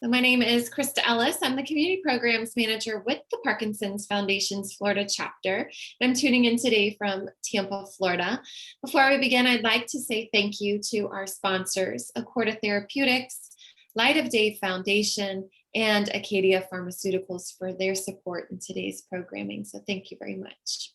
So my name is Krista Ellis. I'm the Community Programs Manager with the Parkinson's Foundation's Florida chapter. And I'm tuning in today from Tampa, Florida. Before we begin, I'd like to say thank you to our sponsors, Accorda Therapeutics, Light of Day Foundation, and Acadia Pharmaceuticals for their support in today's programming. So thank you very much.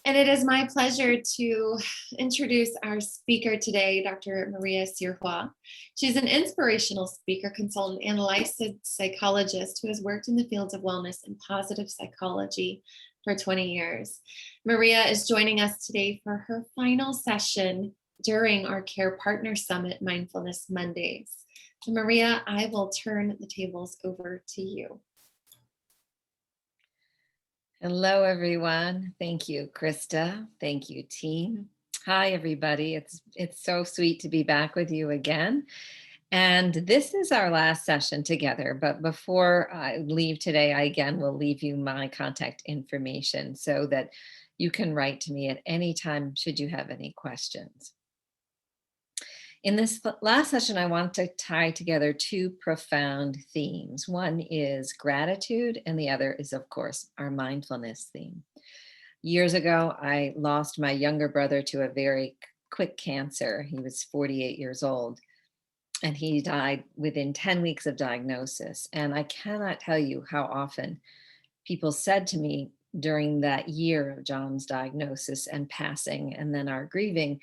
And it is my pleasure to introduce our speaker today, Dr. Maria Sirois. She's an inspirational speaker, consultant, and licensed psychologist who has worked in the fields of wellness and positive psychology for 20 years. Maria is joining us today for her final session during our Care Partner Summit Mindfulness Mondays. So Maria, I will turn the tables over to you. Hello, everyone. Thank you, Krista. Thank you, team. Hi, everybody. It's so sweet to be back with you again. And this is our last session together. But before I leave today, I again will leave you my contact information so that you can write to me at any time should you have any questions. In this last session, I want to tie together two profound themes. One is gratitude, and the other is, of course, our mindfulness theme. Years ago, I lost my younger brother to a very quick cancer. He was 48 years old, and he died within 10 weeks of diagnosis. And I cannot tell you how often people said to me during that year of John's diagnosis and passing, and then our grieving,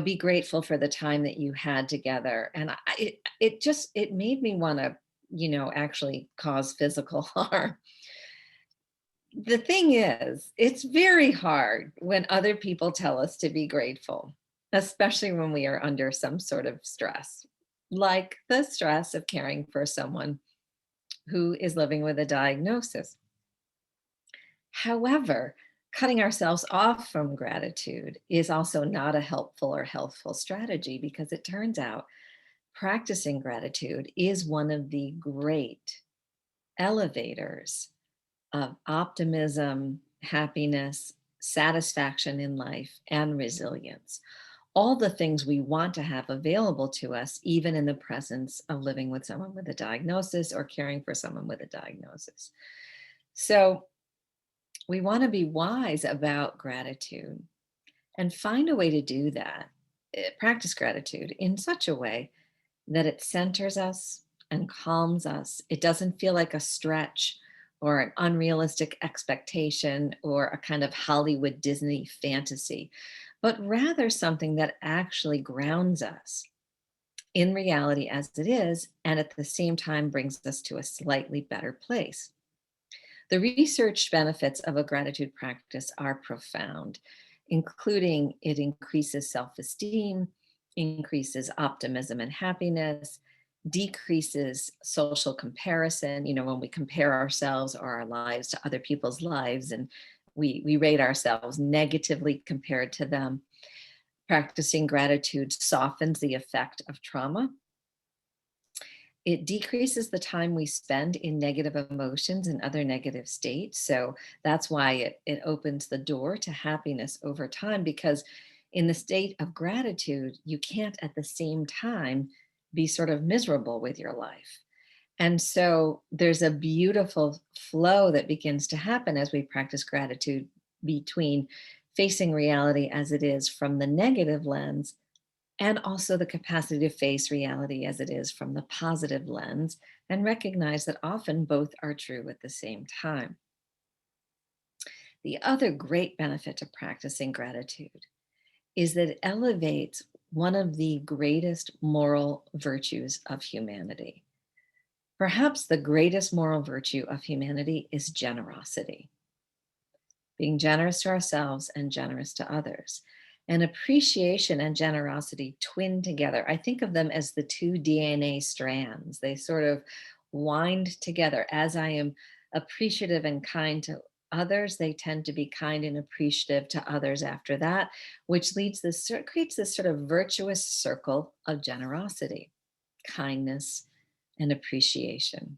be grateful for the time that you had together. And it made me want to, actually cause physical harm. The thing is, it's very hard when other people tell us to be grateful, especially when we are under some sort of stress, like the stress of caring for someone who is living with a diagnosis. However, cutting ourselves off from gratitude is also not a helpful or healthful strategy, because it turns out practicing gratitude is one of the great elevators of optimism, happiness, satisfaction in life, and resilience. All the things we want to have available to us, even in the presence of living with someone with a diagnosis or caring for someone with a diagnosis. So we want to be wise about gratitude and find a way to do that, practice gratitude in such a way that it centers us and calms us. It doesn't feel like a stretch or an unrealistic expectation or a kind of Hollywood Disney fantasy, but rather something that actually grounds us in reality as it is, and at the same time brings us to a slightly better place. The research benefits of a gratitude practice are profound, including it increases self-esteem, increases optimism and happiness, decreases social comparison. When we compare ourselves or our lives to other people's lives and we rate ourselves negatively compared to them. Practicing gratitude softens the effect of trauma. It decreases the time we spend in negative emotions and other negative states. So that's why it opens the door to happiness over time, because in the state of gratitude, you can't at the same time be sort of miserable with your life. And so there's a beautiful flow that begins to happen as we practice gratitude between facing reality as it is from the negative lens, and also the capacity to face reality as it is from the positive lens, and recognize that often both are true at the same time. The other great benefit to practicing gratitude is that it elevates one of the greatest moral virtues of humanity. Perhaps the greatest moral virtue of humanity is generosity. Being generous to ourselves and generous to others. And appreciation and generosity twin together. I think of them as the two DNA strands. They sort of wind together. As I am appreciative and kind to others, they tend to be kind and appreciative to others after that, which creates this sort of virtuous circle of generosity, kindness, and appreciation.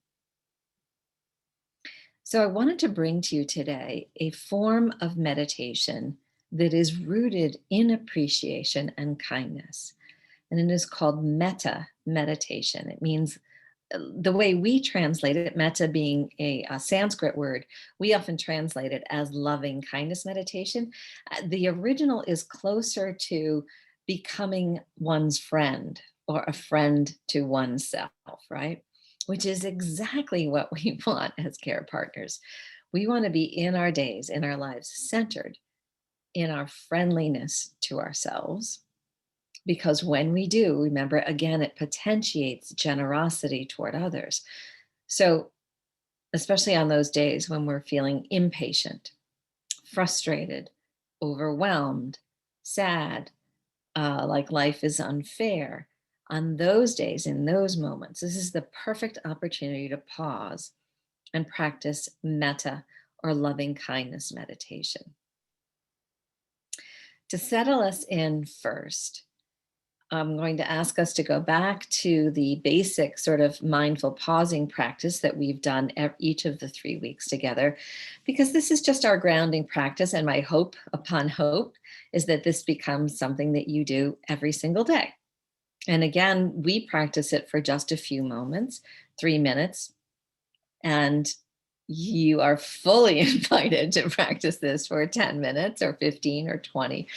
So I wanted to bring to you today a form of meditation that is rooted in appreciation and kindness. and it is called metta meditation. It means the way we translate it, metta being a Sanskrit word, we often translate it as loving kindness meditation. The original is closer to becoming one's friend or a friend to oneself, right? Which is exactly what we want as care partners. We want to be in our days, in our lives, centered in our friendliness to ourselves, because when we do, remember, again, it potentiates generosity toward others. So, especially on those days when we're feeling impatient, frustrated, overwhelmed, sad, like life is unfair, on those days, in those moments, this is the perfect opportunity to pause and practice metta or loving kindness meditation. To settle us in first, I'm going to ask us to go back to the basic sort of mindful pausing practice that we've done each of the 3 weeks together, because this is just our grounding practice. And my hope upon hope is that this becomes something that you do every single day. And again, we practice it for just a few moments, 3 minutes, and you are fully invited to practice this for 10 minutes or 15 or 20,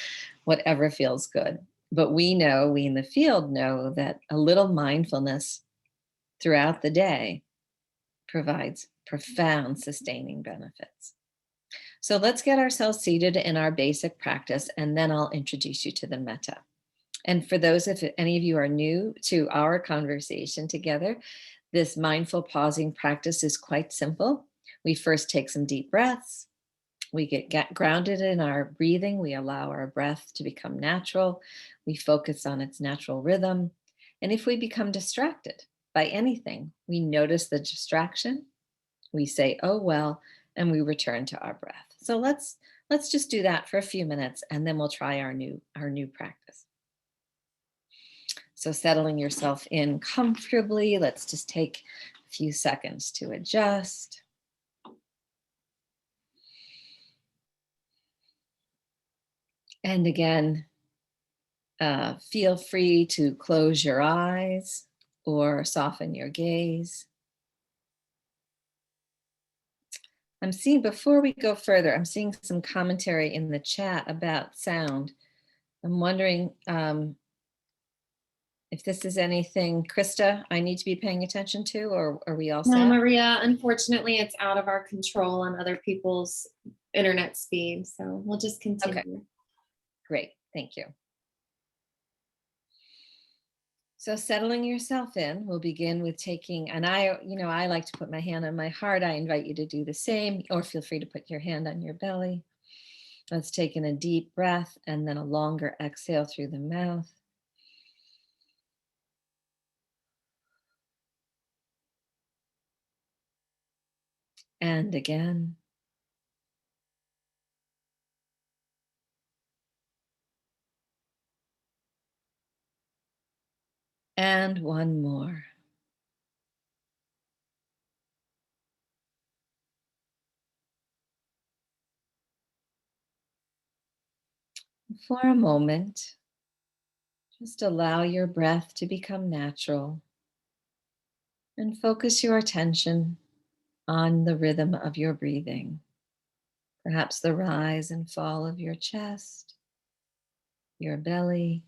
whatever feels good. But we know, we in the field know that a little mindfulness throughout the day provides profound sustaining benefits. So let's get ourselves seated in our basic practice, and then I'll introduce you to the metta. And for those, if any of you are new to our conversation together, this mindful pausing practice is quite simple. We first take some deep breaths. We get grounded in our breathing. We allow our breath to become natural. We focus on its natural rhythm. And if we become distracted by anything, we notice the distraction. We say, "Oh well," and we return to our breath. So let's just do that for a few minutes, and then we'll try our new practice. So settling yourself in comfortably, let's just take a few seconds to adjust. And again, feel free to close your eyes or soften your gaze. I'm seeing, before we go further, I'm seeing some commentary in the chat about sound. I'm wondering if this is anything, Krista, I need to be paying attention to, or are we all No, set? Maria, unfortunately, it's out of our control on other people's internet speed. So we'll just continue. Okay, great. Thank you. So settling yourself in, we'll begin with taking, and I like to put my hand on my heart. I invite you to do the same, or feel free to put your hand on your belly. Let's take in a deep breath and then a longer exhale through the mouth. And again. And one more. For a moment, just allow your breath to become natural and focus your attention on the rhythm of your breathing. Perhaps the rise and fall of your chest, your belly,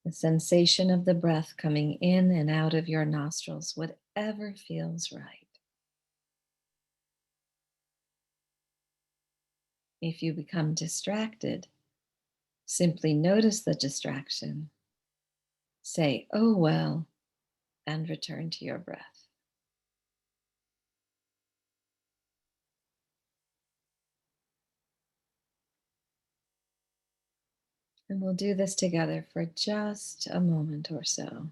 the sensation of the breath coming in and out of your nostrils, whatever feels right. If you become distracted, simply notice the distraction. Say, "Oh well," and return to your breath. And we'll do this together for just a moment or so.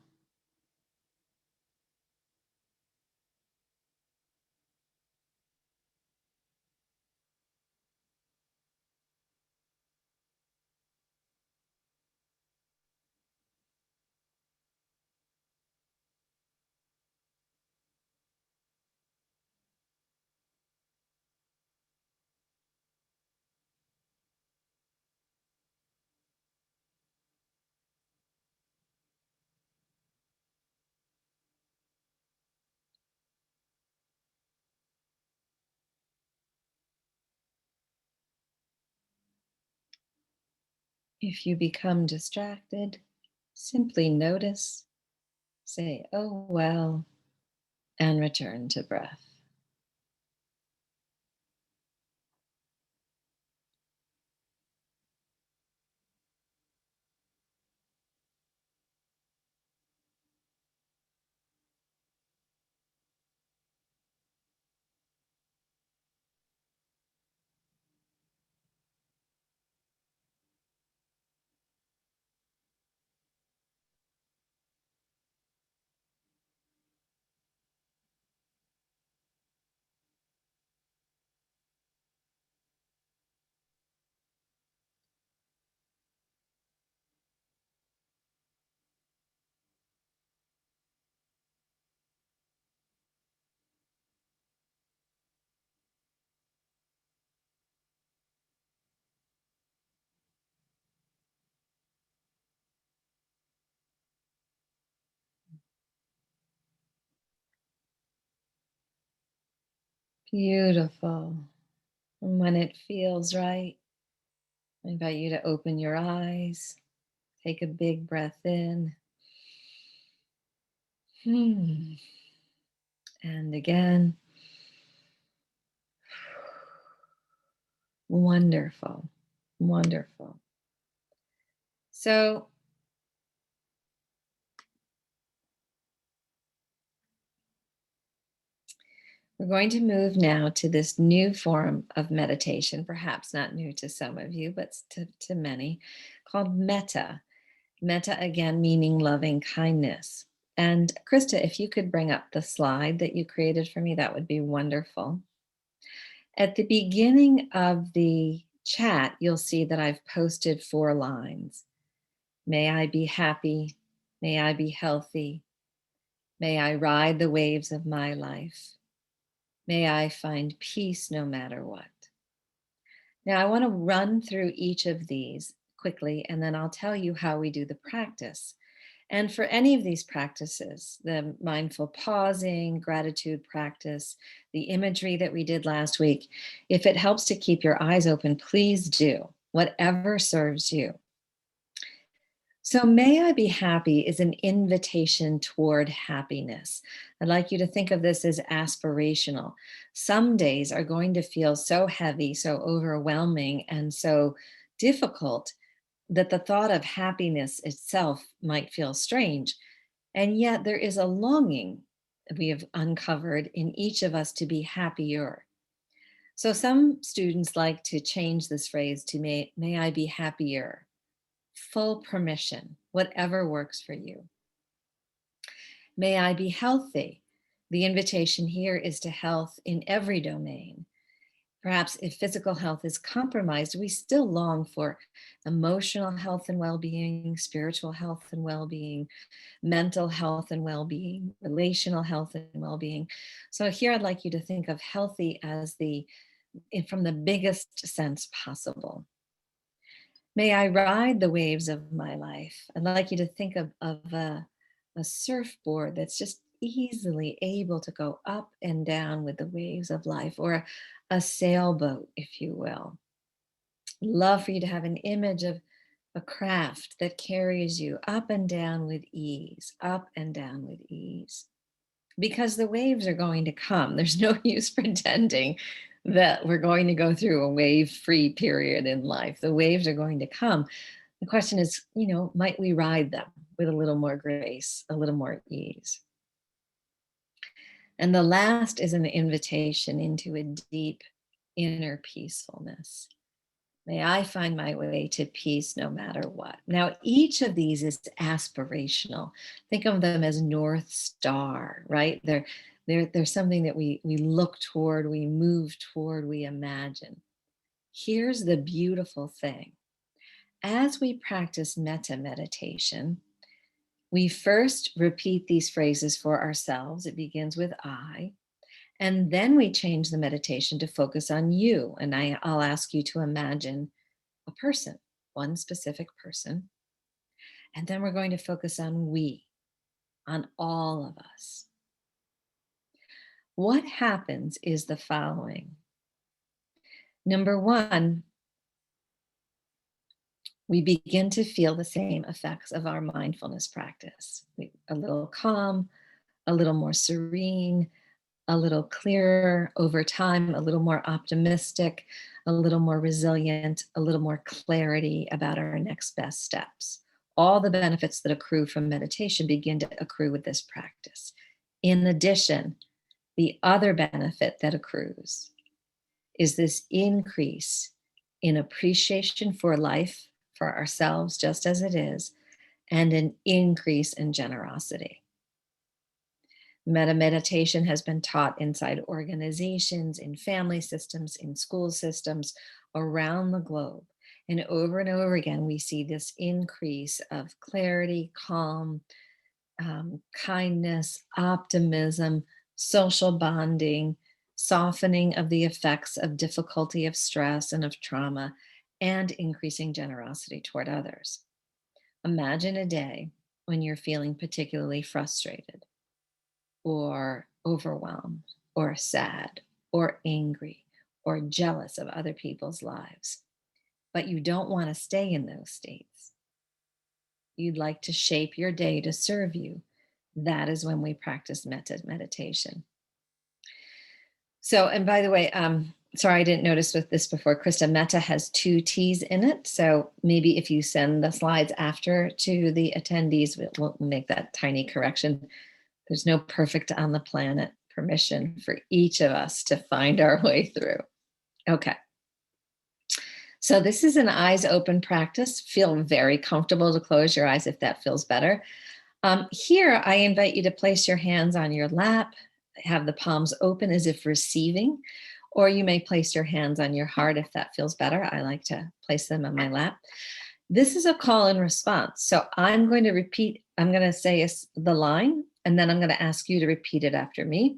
If you become distracted, simply notice, say, oh, well, and return to breath. Beautiful. And when it feels right, I invite you to open your eyes, take a big breath in. Hmm. And again, wonderful, wonderful. So, we're going to move now to this new form of meditation, perhaps not new to some of you, but to many, called metta. Metta, again, meaning loving kindness. And Krista, if you could bring up the slide that you created for me, that would be wonderful. At the beginning of the chat, you'll see that I've posted 4 lines. May I be happy. May I be healthy. May I ride the waves of my life. May I find peace no matter what. Now, I want to run through each of these quickly, and then I'll tell you how we do the practice. And for any of these practices, the mindful pausing, gratitude practice, the imagery that we did last week, if it helps to keep your eyes open, please do whatever serves you. So, may I be happy is an invitation toward happiness. I'd like you to think of this as aspirational. Some days are going to feel so heavy, so overwhelming, and so difficult that the thought of happiness itself might feel strange. And yet, there is a longing we have uncovered in each of us to be happier. So, some students like to change this phrase to may I be happier. Full permission, whatever works for you. May I be healthy. The invitation here is to health in every domain. Perhaps if physical health is compromised, we still long for emotional health and well being, spiritual health and well being, mental health and well being, relational health and well being. So, here I'd like you to think of healthy as from the biggest sense possible. May I ride the waves of my life. I'd like you to think of a surfboard that's just easily able to go up and down with the waves of life, or a sailboat, if you will. Love for you to have an image of a craft that carries you up and down with ease, up and down with ease. Because the waves are going to come. There's no use pretending that we're going to go through a wave free period in life. The waves are going to come. The question is, might we ride them with a little more grace, a little more ease? And the last is an invitation into a deep inner peacefulness. May I find my way to peace no matter what. Now, each of these is aspirational. Think of them as North Star, right? They're something that we look toward, we move toward, we imagine. Here's the beautiful thing. As we practice metta meditation, we first repeat these phrases for ourselves. It begins with I. And then we change the meditation to focus on you. And I'll ask you to imagine a person, one specific person. And then we're going to focus on we, on all of us. What happens is the following. Number one, we begin to feel the same effects of our mindfulness practice. A little calm, a little more serene, a little clearer over time, a little more optimistic, a little more resilient, a little more clarity about our next best steps. All the benefits that accrue from meditation begin to accrue with this practice. In addition, the other benefit that accrues is this increase in appreciation for life, for ourselves, just as it is, and an increase in generosity. Meditation has been taught inside organizations, in family systems, in school systems around the globe. And over again, we see this increase of clarity, calm, kindness, optimism, social bonding, softening of the effects of difficulty, of stress, and of trauma, and increasing generosity toward others. Imagine a day when you're feeling particularly frustrated, or overwhelmed, or sad, or angry, or jealous of other people's lives. But you don't want to stay in those states. You'd like to shape your day to serve you. That is when we practice meditation. So, and by the way, sorry, I didn't notice with this before, Krista, metta has 2 T's in it. So maybe if you send the slides after to the attendees, we'll make that tiny correction. There's no perfect on the planet. Permission for each of us to find our way through. Okay. So this is an eyes open practice. Feel very comfortable to close your eyes if that feels better. Here, I invite you to place your hands on your lap, have the palms open as if receiving, or you may place your hands on your heart if that feels better. I like to place them on my lap. This is a call and response. So I'm going to repeat, I'm going to say the line, and then I'm going to ask you to repeat it after me.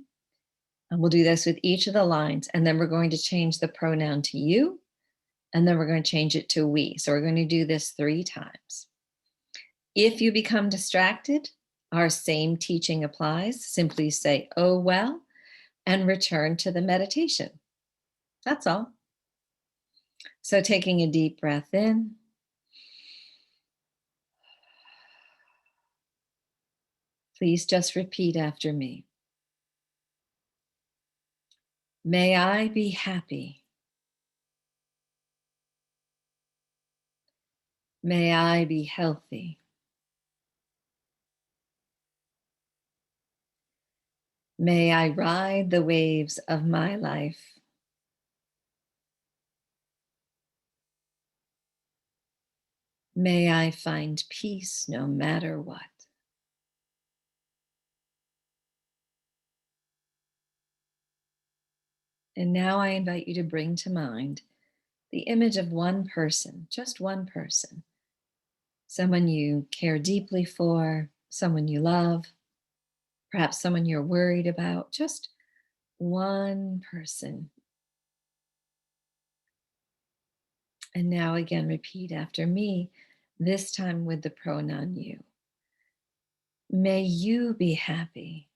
And we'll do this with each of the lines. And then we're going to change the pronoun to you. And then we're going to change it to we. So we're going to do this 3 times. If you become distracted, our same teaching applies. Simply say, oh, well, and return to the meditation. That's all. So taking a deep breath in. Please just repeat after me. May I be happy. May I be healthy. May I ride the waves of my life. May I find peace no matter what. And now I invite you to bring to mind the image of one person, just one person, someone you care deeply for, someone you love, perhaps someone you're worried about, just one person. And now again, repeat after me, this time with the pronoun you. May you be happy.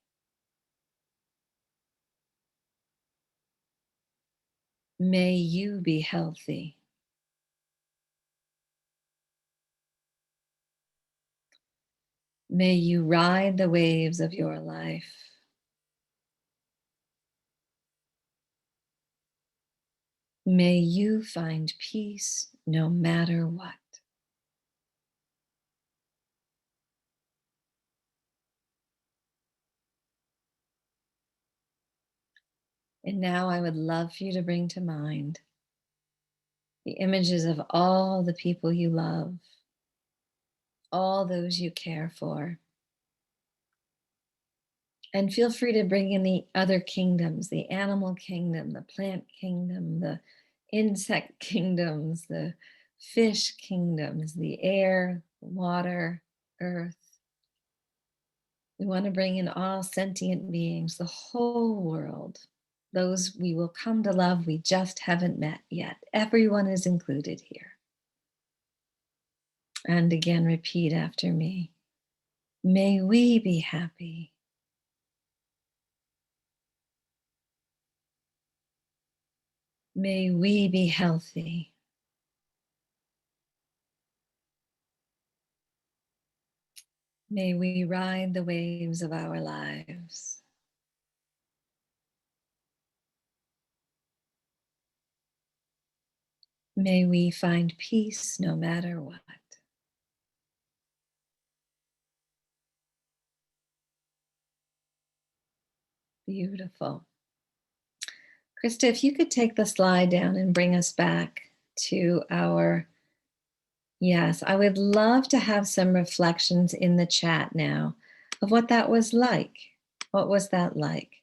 May you be healthy. May you ride the waves of your life. May you find peace no matter what. And now I would love for you to bring to mind the images of all the people you love, all those you care for. And feel free to bring in the other kingdoms, the animal kingdom, the plant kingdom, the insect kingdoms, the fish kingdoms, the air, water, earth. We want to bring in all sentient beings, the whole world, those we will come to love we just haven't met yet. Everyone is included here. And again, repeat after me. May we be happy. May we be healthy. May we ride the waves of our lives. May we find peace no matter what. Beautiful. Krista, if you could take the slide down and bring us back to our, yes, I would love to have some reflections in the chat now of what that was like. What was that like?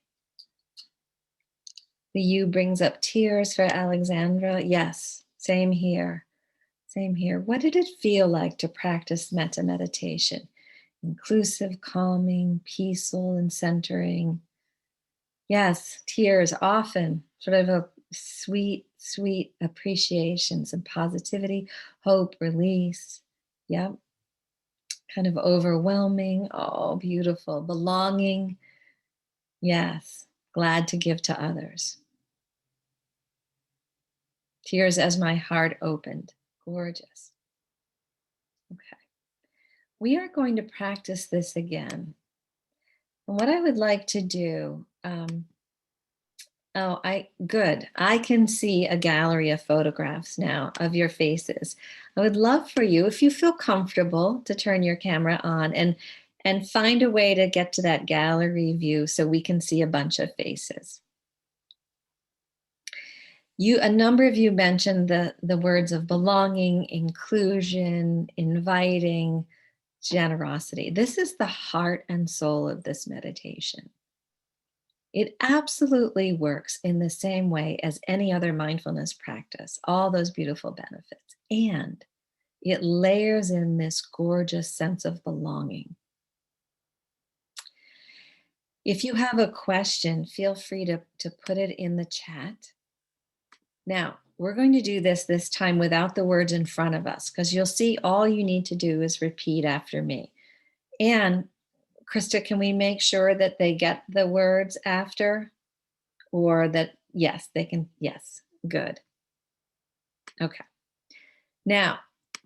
The U brings up tears for Alexandra. Yes, same here. Same here. What did it feel like to practice metta meditation? Inclusive, calming, peaceful, and centering. Yes, tears often, sort of a sweet, sweet appreciation, some positivity, hope, release. Yep. Kind of overwhelming. Oh, beautiful. Belonging. Yes. Glad to give to others. Tears as my heart opened. Gorgeous. Okay. We are going to practice this again. And what I would like to do, good. I can see a gallery of photographs now of your faces. I would love for you, if you feel comfortable, to turn your camera on and find a way to get to that gallery view so we can see a bunch of faces. A number of you mentioned the words of belonging, inclusion, inviting, generosity. This is the heart and soul of this meditation. It absolutely works in the same way as any other mindfulness practice, all those beautiful benefits. And it layers in this gorgeous sense of belonging. If you have a question, feel free to put it in the chat. Now, we're going to do this time without the words in front of us, because you'll see all you need to do is repeat after me. And Krista, can we make sure that they get the words after? Or that, yes, they can, yes, good. Okay. Now,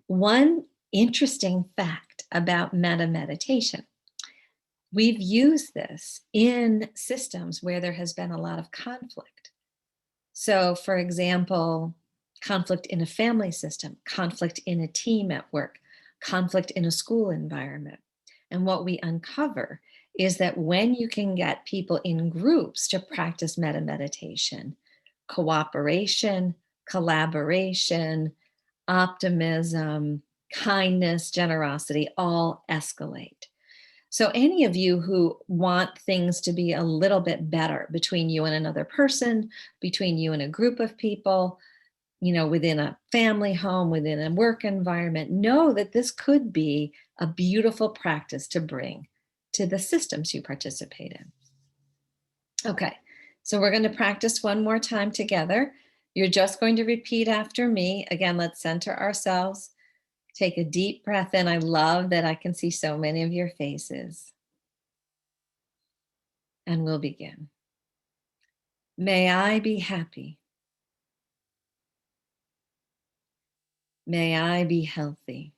one interesting fact about metta meditation. We've used this in systems where there has been a lot of conflict. So, for example, conflict in a family system, conflict in a team at work, conflict in a school environment. And what we uncover is that when you can get people in groups to practice metta meditation, cooperation, collaboration, optimism, kindness, generosity all escalate. So any of you who want things to be a little bit better between you and another person, between you and a group of people, within a family home, within a work environment, know that this could be a beautiful practice to bring to the systems you participate in. Okay, so we're going to practice one more time together. You're just going to repeat after me. Again, let's center ourselves. Take a deep breath in. I love that I can see so many of your faces. And we'll begin. May I be happy. May I be healthy.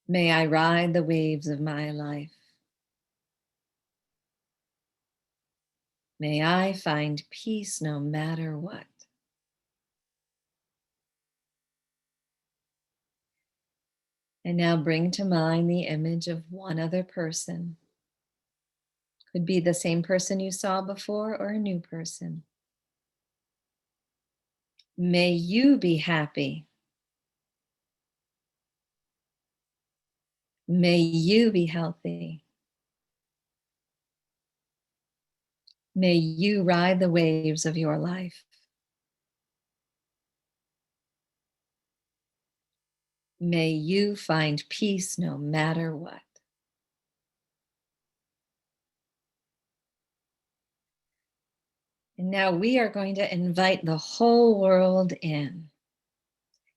May I ride the waves of my life. May I find peace no matter what. And now bring to mind the image of one other person. Could be the same person you saw before or a new person. May you be happy. May you be healthy. May you ride the waves of your life. May you find peace no matter what. And now we are going to invite the whole world in.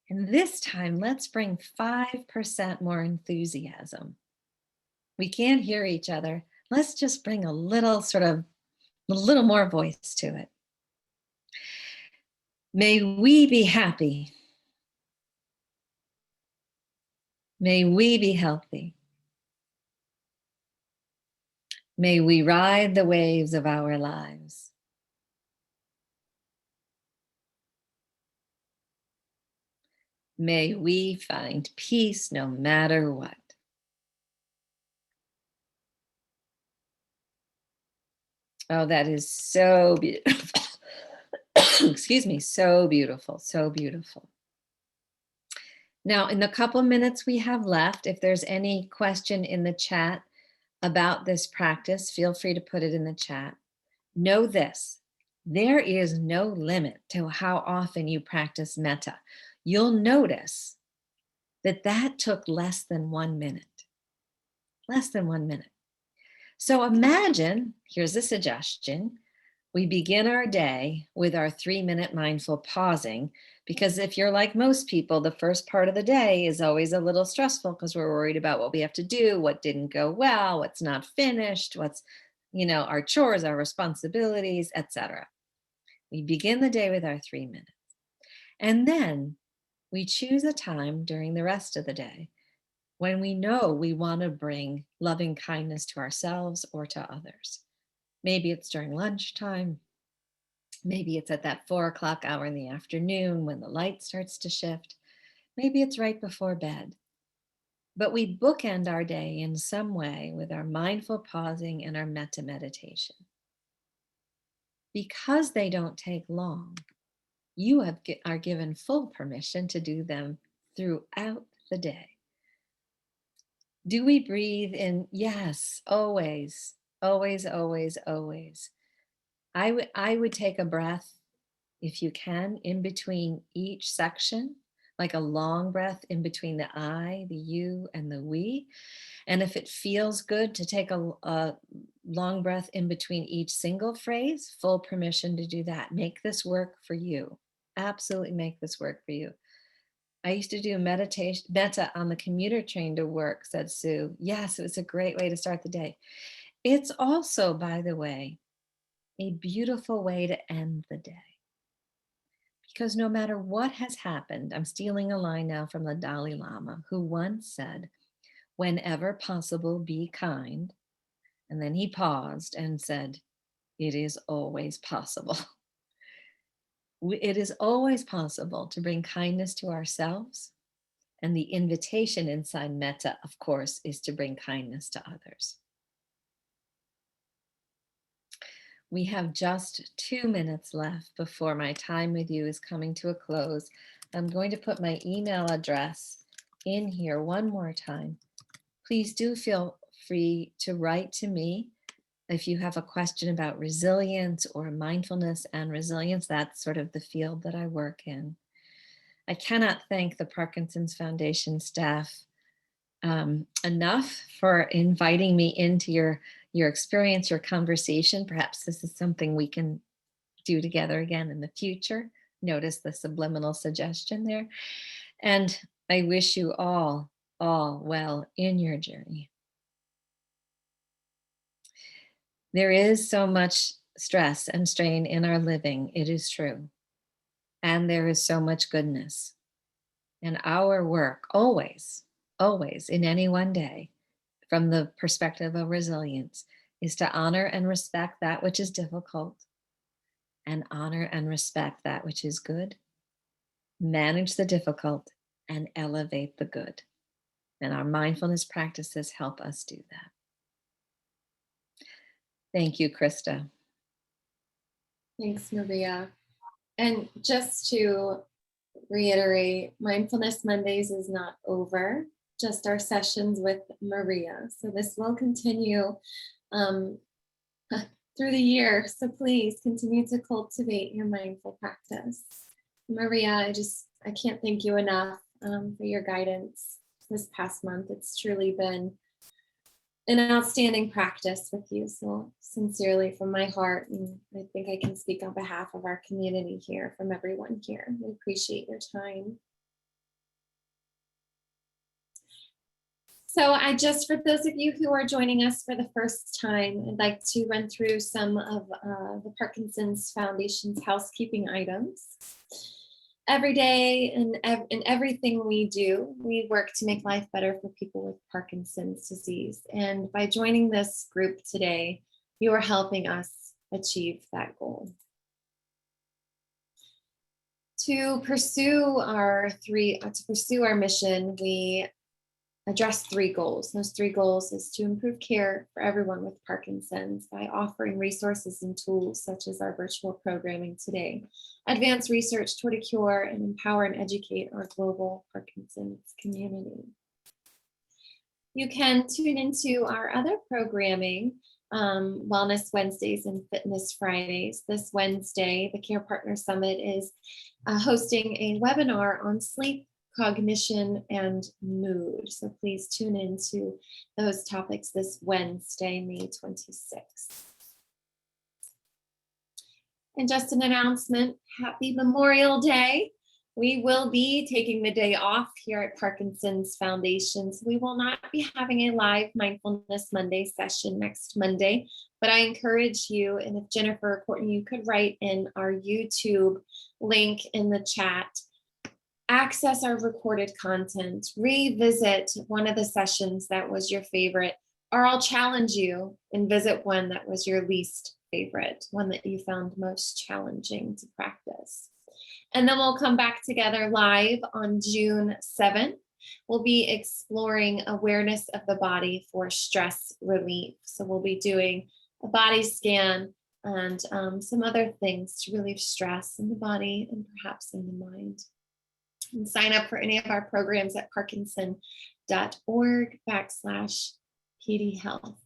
And this time, let's bring 5% more enthusiasm. We can't hear each other. Let's just bring a little more voice to it. May we be happy. May we be healthy. May we ride the waves of our lives. May we find peace no matter what. Oh, that is so beautiful. Excuse me, so beautiful, so beautiful. Now, in the couple minutes we have left, if there's any question in the chat about this practice, feel free to put it in the chat. Know this, there is no limit to how often you practice metta. You'll notice that took less than 1 minute. Less than 1 minute. So imagine, here's a suggestion, we begin our day with our 3-minute mindful pausing, because if you're like most people, the first part of the day is always a little stressful because we're worried about what we have to do, what didn't go well, what's not finished, what's, our chores, our responsibilities, etc. We begin the day with our 3 minutes. And then we choose a time during the rest of the day when we know we want to bring loving kindness to ourselves or to others. Maybe it's during lunchtime. Maybe it's at that 4 o'clock hour in the afternoon when the light starts to shift. Maybe it's right before bed. But we bookend our day in some way with our mindful pausing and our metta meditation. Because they don't take long, you are given full permission to do them throughout the day. Do we breathe in? Yes, always, always, always, always. I would take a breath, if you can, in between each section, like a long breath in between the I, the you, and the we. And if it feels good to take a long breath in between each single phrase, full permission to do that. Make this work for you. Absolutely make this work for you. I used to do metta on the commuter train to work, said Sue. Yes, it was a great way to start the day. It's also, by the way, a beautiful way to end the day. Because no matter what has happened, I'm stealing a line now from the Dalai Lama, who once said, whenever possible, be kind. And then he paused and said, it is always possible. It is always possible to bring kindness to ourselves. And the invitation inside metta, of course, is to bring kindness to others. We have just 2 minutes left before my time with you is coming to a close. I'm going to put my email address in here one more time. Please do feel free to write to me if you have a question about resilience or mindfulness and resilience. That's sort of the field that I work in. I cannot thank the Parkinson's Foundation staff enough for inviting me into your experience, your conversation. Perhaps this is something we can do together again in the future. Notice the subliminal suggestion there. And I wish you all well in your journey. There is so much stress and strain in our living, it is true. And there is so much goodness. And our work always in any one day, from the perspective of resilience, is to honor and respect that which is difficult and honor and respect that which is good, manage the difficult and elevate the good. And our mindfulness practices help us do that. Thank you, Krista. Thanks, Maria. And just to reiterate, Mindfulness Mondays is not over, just our sessions with Maria. So this will continue through the year. So please continue to cultivate your mindful practice. Maria, I can't thank you enough for your guidance this past month. It's truly been an outstanding practice with you. So sincerely from my heart, and I think I can speak on behalf of our community here, from everyone here. We appreciate your time. So for those of you who are joining us for the first time, I'd like to run through some of the Parkinson's Foundation's housekeeping items. every day and in everything we do, we work to make life better for people with Parkinson's disease. And by joining this group today, you are helping us achieve that goal. To pursue our mission, we address 3 goals. Those 3 goals is to improve care for everyone with Parkinson's by offering resources and tools such as our virtual programming today, advance research toward a cure, and empower and educate our global Parkinson's community. You can tune into our other programming, Wellness Wednesdays and Fitness Fridays. This Wednesday, the Care Partner Summit is hosting a webinar on sleep, cognition, and mood. So please tune into those topics this Wednesday, May 26th. And just an announcement, happy Memorial Day. We will be taking the day off here at Parkinson's Foundation. So we will not be having a live Mindfulness Monday session next Monday, but I encourage you, and if Jennifer or Courtney, you could write in our YouTube link in the chat, access our recorded content, revisit one of the sessions that was your favorite, or I'll challenge you and visit one that was your least favorite, one that you found most challenging to practice. And then we'll come back together live on June 7th. We'll be exploring awareness of the body for stress relief. So we'll be doing a body scan and some other things to relieve stress in the body and perhaps in the mind. And sign up for any of our programs at parkinson.org/PD Health.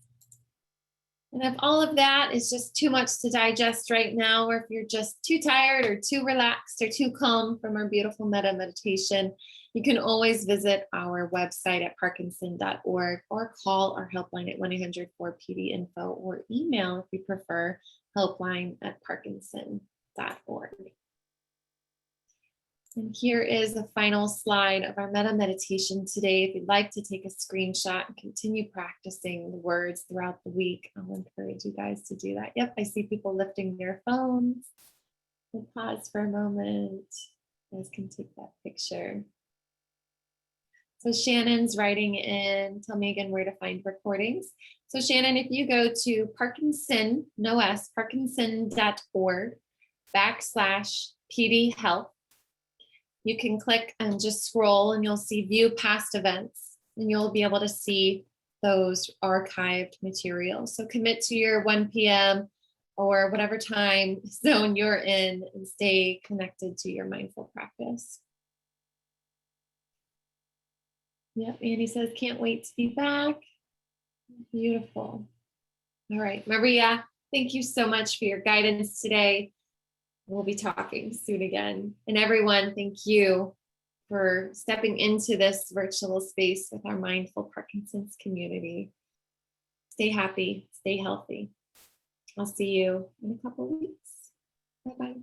And if all of that is just too much to digest right now, or if you're just too tired or too relaxed or too calm from our beautiful metta meditation, you can always visit our website at parkinson.org or call our helpline at 1-800-4PD-INFO or email if you prefer, helpline@parkinson.org. And here is a final slide of our metta meditation today. If you'd like to take a screenshot and continue practicing the words throughout the week, I'll encourage you guys to do that. Yep, I see people lifting their phones. We'll pause for a moment. You guys can take that picture. So Shannon's writing in, tell me again where to find recordings. So Shannon, if you go to Parkinson, no S, parkinson.org/PD Health, you can click and just scroll and you'll see view past events and you'll be able to see those archived materials. So commit to your 1 p.m. or whatever time zone you're in and stay connected to your mindful practice. Yep, Annie says, can't wait to be back. Beautiful. All right, Maria, thank you so much for your guidance today. We'll be talking soon again. And everyone, thank you for stepping into this virtual space with our mindful Parkinson's community. Stay happy, stay healthy. I'll see you in a couple of weeks. Bye-bye.